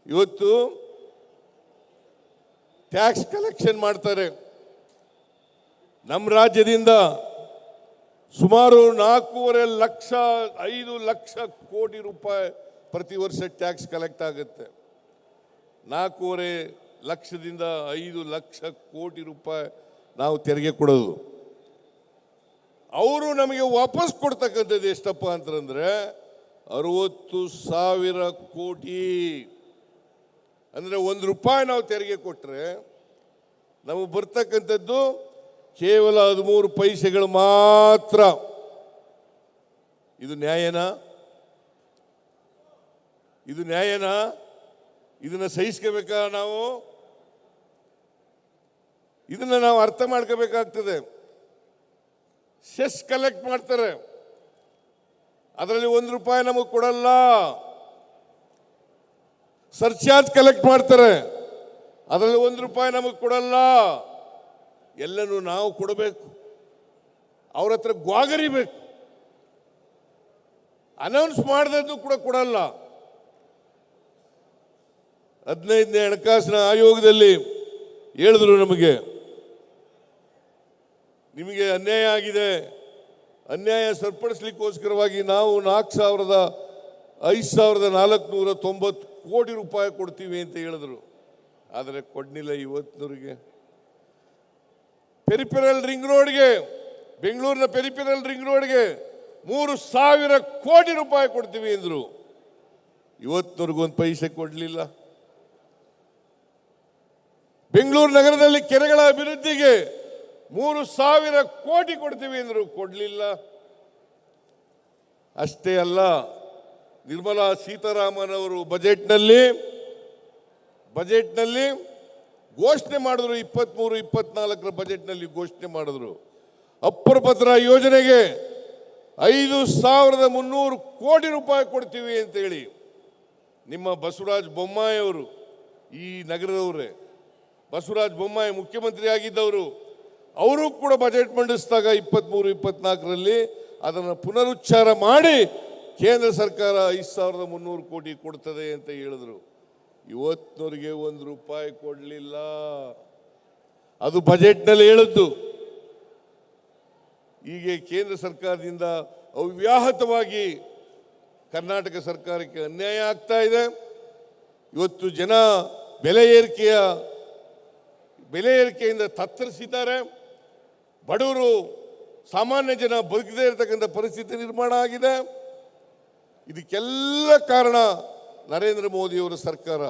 ಇವತ್ತು tax collection ಮಾಡ್ತಾರೆ. ನಮ್ಮ ರಾಜ್ಯದಿಂದ ಸುಮಾರು 4.5 ಲಕ್ಷ ಕೋಟಿ ರೂಪಾಯಿ ಪ್ರತಿ ವರ್ಷ ಟ್ಯಾಕ್ಸ್ ಕಲೆಕ್ಟ್ ಆಗುತ್ತೆ. 4.5 ಲಕ್ಷದಿಂದ 5 ಲಕ್ಷ ಕೋಟಿ ರೂಪಾಯಿ ನಾವು ತೆರಿಗೆ ಕೊಡೋದು. ಅವರು ನಮಗೆ ವಾಪಸ್ ಕೊಡ್ತಕ್ಕಂಥದ್ದು ಎಷ್ಟಪ್ಪ ಅಂತಂದ್ರೆ 60,000 ಕೋಟಿ. ಅಂದರೆ 1 ರೂಪಾಯಿ ನಾವು ತೆರಿಗೆ ಕೊಟ್ಟರೆ ನಮಗೆ ಬರ್ತಕ್ಕಂಥದ್ದು ಕೇವಲ 13 ಪೈಸೆಗಳು ಮಾತ್ರ. ಇದು ನ್ಯಾಯನಾ? ಇದು ನ್ಯಾಯನಾ? ಇದನ್ನ ಸಹಿಸ್ಕೋಬೇಕಾ? ನಾವು ಇದನ್ನ ನಾವು ಅರ್ಥ ಮಾಡ್ಕೋಬೇಕಾಗ್ತದೆ. ಸೆಸ್ ಕಲೆಕ್ಟ್ ಮಾಡ್ತಾರೆ, ಅದರಲ್ಲಿ 1 ರೂಪಾಯಿ ನಮಗೆ ಕೊಡಲ್ಲ. ಸರ್ಚಾರ್ಜ್ ಕಲೆಕ್ಟ್ ಮಾಡ್ತಾರೆ, ಅದರಲ್ಲಿ 1 ರೂಪಾಯಿ ನಮಗೆ ಕೊಡಲ್ಲ. ಎಲ್ಲನೂ ನಾವು ಕೊಡಬೇಕು, ಅವ್ರ ಹತ್ರ ಗ್ವಾಗರಿಬೇಕು. ಅನೌನ್ಸ್ ಮಾಡಿದ್ದು ಕೂಡ ಕೊಡಲ್ಲ. 15ನೇ ಹಣಕಾಸಿನ ಆಯೋಗದಲ್ಲಿ ಹೇಳಿದ್ರು, ನಿಮಗೆ ಅನ್ಯಾಯ ಆಗಿದೆ, ಅನ್ಯಾಯ ಸರಿಪಡಿಸ್ಲಿಕ್ಕೋಸ್ಕರವಾಗಿ ನಾವು 5,490 ಕೋಟಿ ರೂಪಾಯಿ ಕೊಡ್ತೀವಿ ಅಂತ ಹೇಳಿದ್ರು. ಆದರೆ ಕೊಡ್ಲಿಲ್ಲ ಇವತ್ತಿನವರಿಗೆ. ಪೆರಿಫೆರಲ್ ರಿಂಗ್ ರೋಡ್ಗೆ, ಬೆಂಗಳೂರಿನ ಪೆರಿಫೆರಲ್ ರಿಂಗ್ ರೋಡ್ಗೆ 3,000 ಕೋಟಿ ರೂಪಾಯಿ ಕೊಡ್ತೀವಿ ಅಂದ್ರು. ಇವತ್ತಿನವರೆಗೂ 1 ಪೈಸೆ ಕೊಡಲಿಲ್ಲ. ಬೆಂಗಳೂರು ನಗರದಲ್ಲಿ ಕೆರೆಗಳ ಅಭಿವೃದ್ಧಿಗೆ 3,000 ಕೋಟಿ ಕೊಡ್ತೀವಿ ಅಂದ್ರು, ಕೊಡಲಿಲ್ಲ. ಅಷ್ಟೇ ಅಲ್ಲ, ನಿರ್ಮಲಾ ಸೀತಾರಾಮನ್ ಅವರು ಬಜೆಟ್ನಲ್ಲಿ ಘೋಷಣೆ ಮಾಡಿದ್ರು. 23-24 ಬಜೆಟ್ನಲ್ಲಿ ಘೋಷಣೆ ಮಾಡಿದ್ರು, ಅಪ್ಪರಪತ್ರ ಯೋಜನೆಗೆ 5,300 ಕೋಟಿ ರೂಪಾಯಿ ಕೊಡ್ತೀವಿ ಅಂತೇಳಿ. ನಿಮ್ಮ ಬಸವರಾಜ ಬೊಮ್ಮಾಯಿ ಅವರು, ಈ ನಗರದವರೇ, ಬಸವರಾಜ ಬೊಮ್ಮಾಯಿ ಮುಖ್ಯಮಂತ್ರಿ ಆಗಿದ್ದವರು, ಅವರು ಕೂಡ ಬಜೆಟ್ ಮಂಡಿಸಿದಾಗ 23-24ರಲ್ಲಿ ಅದನ್ನು ಪುನರುಚ್ಚಾರ ಮಾಡಿ ಕೇಂದ್ರ ಸರ್ಕಾರ 5,300 ಕೋಟಿ ಕೊಡ್ತದೆ ಅಂತ ಹೇಳಿದ್ರು. ಇವತ್ತಿನವರಿಗೆ 1 ರೂಪಾಯಿ ಕೊಡಲಿಲ್ಲ. ಅದು ಬಜೆಟ್ನಲ್ಲಿ ಹೇಳಿದ್ದು. ಹೀಗೆ ಕೇಂದ್ರ ಸರ್ಕಾರದಿಂದ ಅವ್ಯಾಹತವಾಗಿ ಕರ್ನಾಟಕ ಸರ್ಕಾರಕ್ಕೆ ಅನ್ಯಾಯ ಆಗ್ತಾ ಇದೆ. ಇವತ್ತು ಜನ ಬೆಲೆ ಏರಿಕೆಯಿಂದ ತತ್ತರಿಸಿದ್ದಾರೆ. ಬಡವರು, ಸಾಮಾನ್ಯ ಜನ ಬದುಕದೇ ಇರತಕ್ಕಂಥ ಪರಿಸ್ಥಿತಿ ನಿರ್ಮಾಣ ಆಗಿದೆ. ಇದಕ್ಕೆಲ್ಲ ಕಾರಣ ನರೇಂದ್ರ ಮೋದಿಯವರ ಸರ್ಕಾರ.